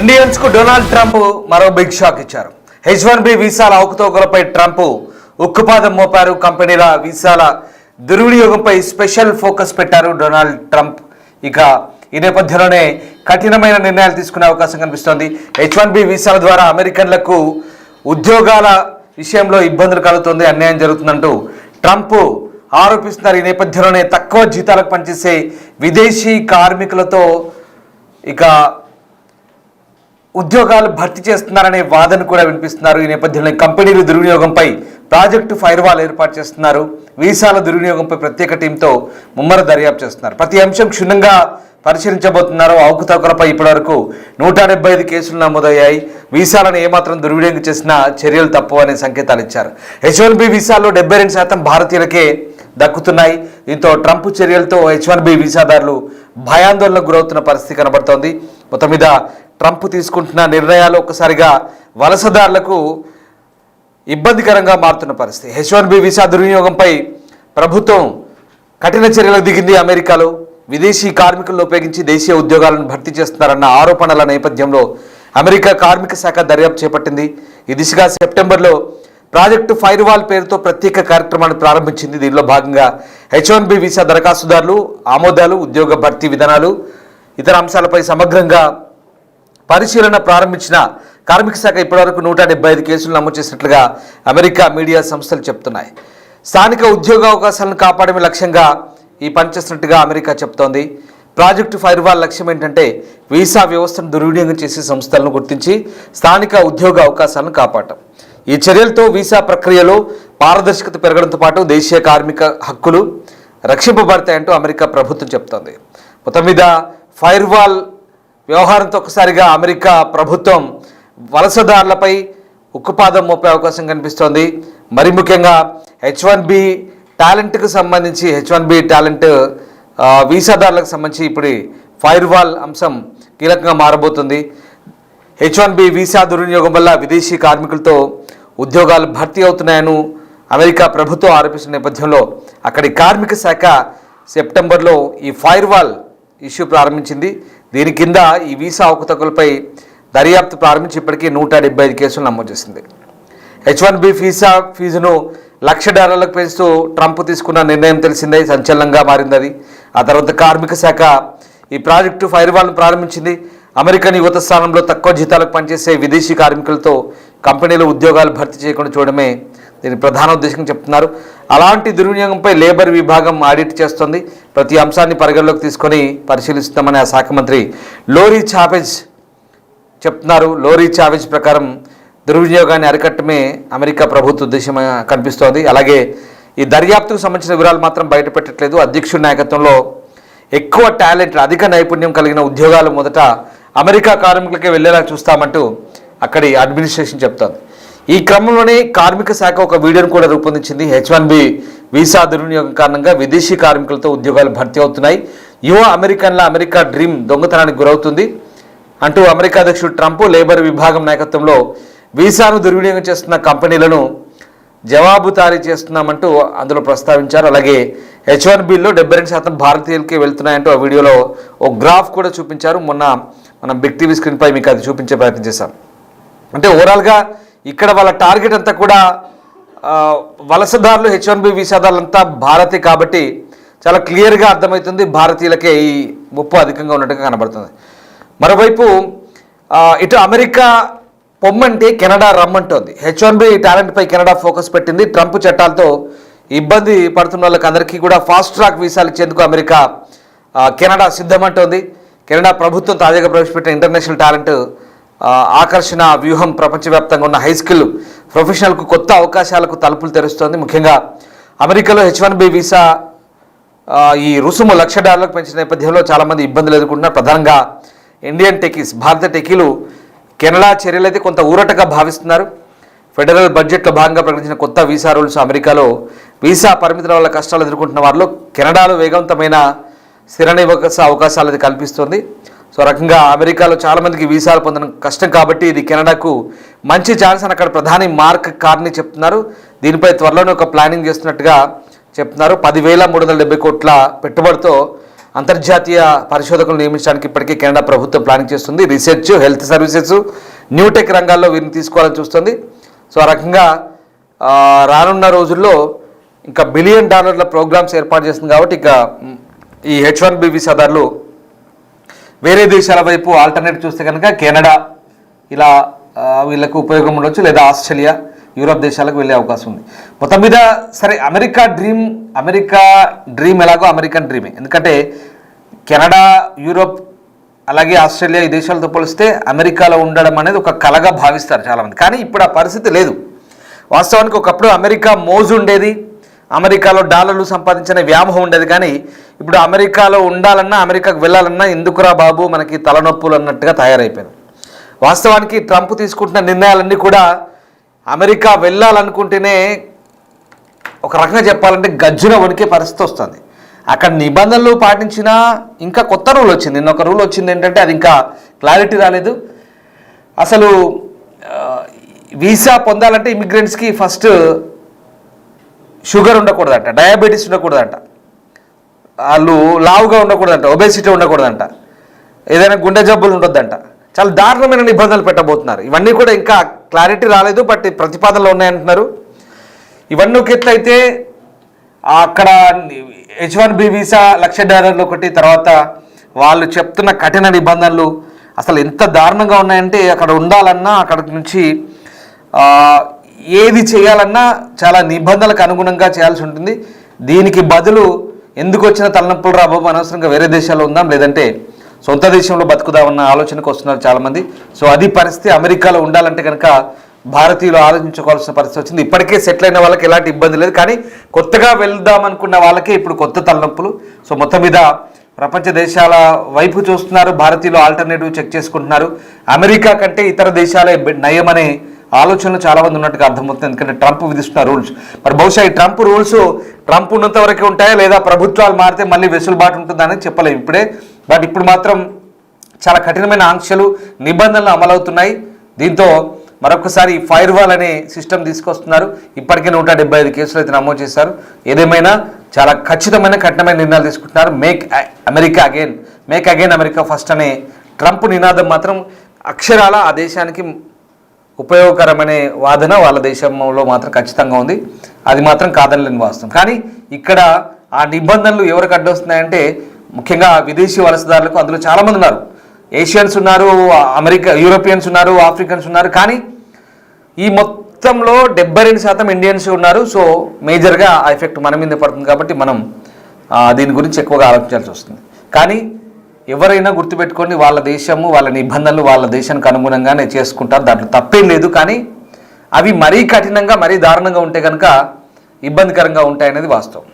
Indians కు Donald Trump మరో big shock ఇచ్చారు. H1B వీసాల అవకతవకలపై ట్రంప్ ఉక్కుపాదం మోపారు. కంపెనీల వీసాల దుర్వినియోగంపై స్పెషల్ ఫోకస్ పెట్టారు డొనాల్డ్ ట్రంప్. ఇక ఈ నేపథ్యంలోనే కఠినమైన నిర్ణయాలు తీసుకునే అవకాశం కనిపిస్తోంది. H1B వీసాల ద్వారా అమెరికన్లకు ఉద్యోగాల విషయంలో ఇబ్బందులు కలుగుతుంది, అన్యాయం జరుగుతుందంటూ ట్రంప్ ఆరోపిస్తున్నారు. ఈ నేపథ్యంలోనే తక్కువ జీతాలకు పనిచేసే విదేశీ కార్మికులతో ఇక ఉద్యోగాలు భర్తీ చేస్తున్నారనే వాదన కూడా వినిపిస్తున్నారు. ఈ నేపథ్యంలో కంపెనీల దుర్వినియోగంపై ప్రాజెక్టు ఫైర్వాల్ ఏర్పాటు చేస్తున్నారు. వీసాల దుర్వినియోగంపై ప్రత్యేక టీంతో ముమ్మర దర్యాప్తు చేస్తున్నారు. ప్రతి అంశం క్షుణ్ణంగా పరిశీలించబోతున్నారు. అవకతవకలపై ఇప్పటివరకు 175 కేసులు నమోదయ్యాయి. వీసాలను ఏమాత్రం దుర్వినియోగం చేసినా చర్యలు తప్పవు అనే సంకేతాలు ఇచ్చారు. H1B వీసాల్లో 72% భారతీయులకే దక్కుతున్నాయి. దీంతో ట్రంప్ చర్యలతో H1B వీసాదారులు భయాందోళనకు గురవుతున్న పరిస్థితి కనబడుతోంది. మొత్తం మీద ట్రంప్ తీసుకుంటున్న నిర్ణయాలు ఒక్కసారిగా వలసదారులకు ఇబ్బందికరంగా మారుతున్న పరిస్థితి. H1B వీసా దుర్వినియోగంపై ప్రభుత్వం కఠిన చర్యలకు దిగింది. అమెరికాలో విదేశీ కార్మికులను ఉపయోగించి దేశీయ ఉద్యోగాలను భర్తీ చేస్తున్నారన్న ఆరోపణల నేపథ్యంలో అమెరికా కార్మిక శాఖ దర్యాప్తు చేపట్టింది. ఈ దిశగా సెప్టెంబర్లో ప్రాజెక్టు ఫైర్వాల్ పేరుతో ప్రత్యేక కార్యక్రమాన్ని ప్రారంభించింది. దీనిలో భాగంగా H1B వీసా దరఖాస్తుదారులు, ఆమోదాలు, ఉద్యోగ భర్తీ విధానాలు, ఇతర అంశాలపై సమగ్రంగా పరిశీలన ప్రారంభించిన కార్మిక శాఖ ఇప్పటివరకు 175 కేసులు నమోదు చేసినట్లుగా అమెరికా మీడియా సంస్థలు చెప్తున్నాయి. స్థానిక ఉద్యోగ అవకాశాలను కాపాడమే లక్ష్యంగా ఈ పనిచేస్తున్నట్టుగా అమెరికా చెప్తోంది. ప్రాజెక్టు ఫైర్వాల్ లక్ష్యం ఏంటంటే వీసా వ్యవస్థను దుర్వినియోగం చేసే సంస్థలను గుర్తించి స్థానిక ఉద్యోగ అవకాశాలను కాపాడటం. ఈ చర్యలతో వీసా ప్రక్రియలో పారదర్శకత పెరగడంతో పాటు దేశీయ కార్మిక హక్కులు రక్షింపబడతాయంటూ అమెరికా ప్రభుత్వం చెప్తోంది. మొత్తం మీద ఫైర్వాల్ వ్యవహారంతో ఒకసారిగా అమెరికా ప్రభుత్వం వలసదారులపై ఉక్కుపాదం మోపే అవకాశం కనిపిస్తోంది. మరి ముఖ్యంగా H1B టాలెంట్కు సంబంధించి H1B టాలెంట్ వీసాదారులకు సంబంధించి ఇప్పుడు ఫైర్వాల్ అంశం కీలకంగా మారబోతుంది. H1B వీసా దుర్వినియోగం వల్ల విదేశీ కార్మికులతో ఉద్యోగాలు భర్తీ అవుతున్నాయని అమెరికా ప్రభుత్వం ఆరోపిస్తున్న నేపథ్యంలో అక్కడి కార్మిక శాఖ సెప్టెంబర్లో ఈ ఫైర్వాల్ ఇష్యూ ప్రారంభించింది. దీని కింద ఈ వీసా అవకతవకలపై దర్యాప్తు ప్రారంభించి ఇప్పటికీ 175 కేసులు నమోదు చేసింది. H1B వీసా ఫీజును $1,00,000 పెంచుతూ ట్రంప్ తీసుకున్న నిర్ణయం తెలిసిందే, సంచలనంగా మారింది అది. ఆ తర్వాత కార్మిక శాఖ ఈ ప్రాజెక్టు ఫైర్వాల్ను ప్రారంభించింది. అమెరికన్ యువత స్థానంలో తక్కువ జీతాలకు పనిచేసే విదేశీ కార్మికులతో కంపెనీలు ఉద్యోగాలు భర్తీ చేయకుండా చూడడమే దీని ప్రధాన ఉద్దేశంగా చెప్తున్నారు. అలాంటి దుర్వినియోగంపై లేబర్ విభాగం ఆడిట్ చేస్తుంది. ప్రతి అంశాన్ని పరిగణలోకి తీసుకొని పరిశీలిస్తామని ఆ శాఖ మంత్రి లోరీ చావేజ్ చెప్తున్నారు. లోరీ చావేజ్ ప్రకారం దుర్వినియోగాన్ని అరికట్టమే అమెరికా ప్రభుత్వ ఉద్దేశం కనిపిస్తోంది. అలాగే ఈ దర్యాప్తుకు సంబంధించిన వివరాలు మాత్రం బయటపెట్టట్లేదు. అధ్యక్షుడి నాయకత్వంలో ఎక్కువ టాలెంట్, అధిక నైపుణ్యం కలిగిన ఉద్యోగాలు మొదట అమెరికా కార్మికులకే వెళ్లేలా చూస్తామంటూ అక్కడి అడ్మినిస్ట్రేషన్ చెప్తోంది. ఈ క్రమంలోనే కార్మిక శాఖ ఒక వీడియోను కూడా రూపొందించింది. H1B వీసా దుర్వినియోగం కారణంగా విదేశీ కార్మికులతో ఉద్యోగాలు భర్తీ అవుతున్నాయి, యువ అమెరికన్ల అమెరికా డ్రీమ్ దొంగతనానికి గురవుతుంది అంటూ అమెరికా అధ్యక్షుడు ట్రంప్ లేబర్ విభాగం నాయకత్వంలో వీసాను దుర్వినియోగం చేస్తున్న కంపెనీలను జవాబుదారీ చేస్తున్నామంటూ అందులో ప్రస్తావించారు. అలాగే H1Bలో 72% భారతీయులకే వెళ్తున్నాయంటూ ఆ వీడియోలో ఒక గ్రాఫ్ కూడా చూపించారు. మొన్న మనం బిగ్ టీవీ స్క్రీన్పై మీకు అది చూపించే ప్రయత్నం చేశాం. అంటే ఓవరాల్గా ఇక్కడ వాళ్ళ టార్గెట్ అంతా కూడా వలసదారులు, H1B వీసాదారులంతా భారతీయ కాబట్టి చాలా క్లియర్గా అర్థమవుతుంది భారతీయులకే ఈ ముప్పు అధికంగా ఉన్నట్టుగా కనబడుతుంది. మరోవైపు ఇటు అమెరికా పొమ్మంటే కెనడా రమ్మంటోంది. H1B టాలెంట్పై కెనడా ఫోకస్ పెట్టింది. ట్రంప్ చట్టాలతో ఇబ్బంది పడుతున్న వాళ్ళకి అందరికీ కూడా ఫాస్ట్ ట్రాక్ వీసాలు ఇచ్చేందుకు అమెరికా కెనడా సిద్ధమంటోంది. కెనడా ప్రభుత్వం తాజాగా ప్రవేశపెట్టిన ఇంటర్నేషనల్ టాలెంట్ ఆకర్షణ వ్యూహం ప్రపంచవ్యాప్తంగా ఉన్న హై స్కిల్ ప్రొఫెషనల్కు కొత్త అవకాశాలకు తలుపులు తెరుస్తోంది. ముఖ్యంగా అమెరికాలో H1B వీసా ఈ రుసుము $1,00,000 పెంచిన నేపథ్యంలో చాలామంది ఇబ్బందులు ఎదుర్కొంటున్నారు. ప్రధానంగా ఇండియన్ టెకీస్, భారత టెకీలు కెనడా చర్యలు అయితే కొంత ఊరటగా భావిస్తున్నారు. ఫెడరల్ బడ్జెట్లో భాగంగా ప్రకటించిన కొత్త వీసా రూల్స్ అమెరికాలో వీసా పరిమితుల వల్ల కష్టాలు ఎదుర్కొంటున్న వారిలో కెనడాలో వేగవంతమైన స్థిర నివాస అవకాశాలు అది కల్పిస్తుంది. సో రకంగా అమెరికాలో చాలామందికి వీసాలు పొందడం కష్టం కాబట్టి ఇది కెనడాకు మంచి ఛాన్స్ అని అక్కడ ప్రధాని మార్క్ కార్నీ చెప్తున్నారు. దీనిపై త్వరలోనే ఒక ప్లానింగ్ చేస్తున్నట్టుగా చెప్తున్నారు. 10,370 కోట్ల పెట్టుబడితో అంతర్జాతీయ పరిశోధకులు నియమించడానికి ఇప్పటికే కెనడా ప్రభుత్వం ప్లానింగ్ చేస్తుంది. రీసెర్చ్, హెల్త్ సర్వీసెస్, న్యూటెక్ రంగాల్లో వీరిని తీసుకోవాలని చూస్తుంది. సో ఆ రకంగా రానున్న రోజుల్లో ఇంకా $1 బిలియన్ ప్రోగ్రామ్స్ ఏర్పాటు చేస్తుంది. కాబట్టి ఇక ఈ H1B వీసాదారులు వేరే దేశాల వైపు ఆల్టర్నేట్ చూస్తే కనుక కెనడా ఇలా వీళ్ళకు ఉపయోగం ఉండొచ్చు, లేదా ఆస్ట్రేలియా, యూరోప్ దేశాలకు వెళ్ళే అవకాశం ఉంది. మొత్తం మీద సరే అమెరికా డ్రీమ్ ఎలాగో అమెరికన్ డ్రీమే. ఎందుకంటే కెనడా, యూరోప్ అలాగే ఆస్ట్రేలియా ఈ దేశాలతో పోలిస్తే అమెరికాలో ఉండడం అనేది ఒక కలగా భావిస్తారు చాలామంది. కానీ ఇప్పుడు ఆ పరిస్థితి లేదు. వాస్తవానికి ఒకప్పుడు అమెరికా మోజు ఉండేది, అమెరికాలో డాలర్లు సంపాదించిన వ్యామోహం ఉండేది. కానీ ఇప్పుడు అమెరికాలో ఉండాలన్నా, అమెరికాకు వెళ్ళాలన్నా ఎందుకురా బాబు మనకి తలనొప్పులు అన్నట్టుగా తయారైపోయింది. వాస్తవానికి ట్రంప్ తీసుకుంటున్న నిర్ణయాలన్నీ కూడా అమెరికా వెళ్ళాలనుకుంటేనే ఒక రకంగా చెప్పాలంటే గజ్జున వణికే పరిస్థితి వస్తుంది. అక్కడ నిబంధనలు పాటించినా ఇంకా కొత్త రూల్ వచ్చింది. నిన్న ఒక రూల్ వచ్చింది ఏంటంటే అది ఇంకా క్లారిటీ రాలేదు. అసలు వీసా పొందాలంటే ఇమిగ్రెంట్స్కి ఫస్ట్ షుగర్ ఉండకూడదంట, డయాబెటీస్ ఉండకూడదంట, వాళ్ళు లావుగా ఉండకూడదంట, ఒబేసిటీ ఉండకూడదంట, ఏదైనా గుండె జబ్బులు ఉండొద్దంట. చాలా దారుణమైన నిబంధనలు పెట్టబోతున్నారు. ఇవన్నీ కూడా ఇంకా క్లారిటీ రాలేదు, బట్ ప్రతిపాదనలు ఉన్నాయంటున్నారు. ఇవన్నీ ఒక ఎత్తు అయితే అక్కడ H1B వీసా $1,00,000 ఒకటి, తర్వాత వాళ్ళు చెప్తున్న కఠిన నిబంధనలు అసలు ఎంత దారుణంగా ఉన్నాయంటే అక్కడ ఉండాలన్నా, అక్కడ నుంచి ఏది చేయాలన్నా చాలా నిబంధనలకు అనుగుణంగా చేయాల్సి ఉంటుంది. దీనికి బదులు ఎందుకు వచ్చిన తలనొప్పులు రా బాబు, అనవసరంగా వేరే దేశాల్లో ఉందాం, లేదంటే సొంత దేశంలో బతుకుదామన్న ఆలోచనకు వస్తున్నారు చాలామంది. సో అది పరిస్థితి. అమెరికాలో ఉండాలంటే కనుక భారతీయులు ఆలోచించుకోవాల్సిన పరిస్థితి వచ్చింది. ఇప్పటికే సెటిల్ అయిన వాళ్ళకి ఎలాంటి ఇబ్బంది లేదు, కానీ కొత్తగా వెళ్దాం అనుకున్న వాళ్ళకే ఇప్పుడు కొత్త తలనొప్పులు. సో మొత్తం మీద ప్రపంచ దేశాల వైపు చూస్తున్నారు, భారతీయులు ఆల్టర్నేటివ్ చెక్ చేసుకుంటున్నారు. అమెరికా కంటే ఇతర దేశాలే నయమనే ఆలోచనలు చాలామంది ఉన్నట్టుగా అర్థమవుతుంది. ఎందుకంటే ట్రంప్ విధిస్తున్న రూల్స్, మరి బహుశా ఈ ట్రంప్ ఉన్నంత వరకే ఉంటాయా, లేదా ప్రభుత్వాలు మారితే మళ్ళీ వెసులుబాటు ఉంటుందా అనేది చెప్పలేము ఇప్పుడే. బట్ ఇప్పుడు మాత్రం చాలా కఠినమైన ఆంక్షలు, నిబంధనలు అమలవుతున్నాయి. దీంతో మరొకసారి ఫైర్ వాల్ అనే సిస్టమ్ తీసుకొస్తున్నారు. ఇప్పటికే 175 కేసులు అయితే నమోదు చేశారు. ఏదేమైనా చాలా ఖచ్చితమైన కఠినమైన నిర్ణయాలు తీసుకుంటున్నారు. మేక్ అగైన్ అమెరికా ఫస్ట్ అనే ట్రంప్ నినాదం మాత్రం అక్షరాల ఆ దేశానికి ఉపయోగకరమనే వాదన వాళ్ళ దేశంలో మాత్రం ఖచ్చితంగా ఉంది. అది మాత్రం కాదనలేని వాస్తవం. కానీ ఇక్కడ ఆ నిబంధనలు ఎవరికి అడ్డొస్తున్నాయంటే ముఖ్యంగా విదేశీ వలసదారులకు. అందులో చాలామంది ఉన్నారు, ఏషియన్స్ ఉన్నారు, యూరోపియన్స్ ఉన్నారు, ఆఫ్రికన్స్ ఉన్నారు. కానీ ఈ మొత్తంలో 72% ఇండియన్స్ ఉన్నారు. సో మేజర్గా ఆ ఎఫెక్ట్ మన మీద పడుతుంది. కాబట్టి మనం దీని గురించి ఎక్కువగా ఆలోచించాల్సి వస్తుంది. కానీ ఎవరైనా గుర్తుపెట్టుకోండి, వాళ్ళ దేశము, వాళ్ళ నిబంధనలు వాళ్ళ దేశానికి అనుగుణంగానే చేసుకుంటారు, దాంట్లో తప్పేం లేదు. కానీ అవి మరీ కఠినంగా, మరీ దారుణంగా ఉంటే కనుక ఇబ్బందికరంగా ఉంటాయనేది వాస్తవం.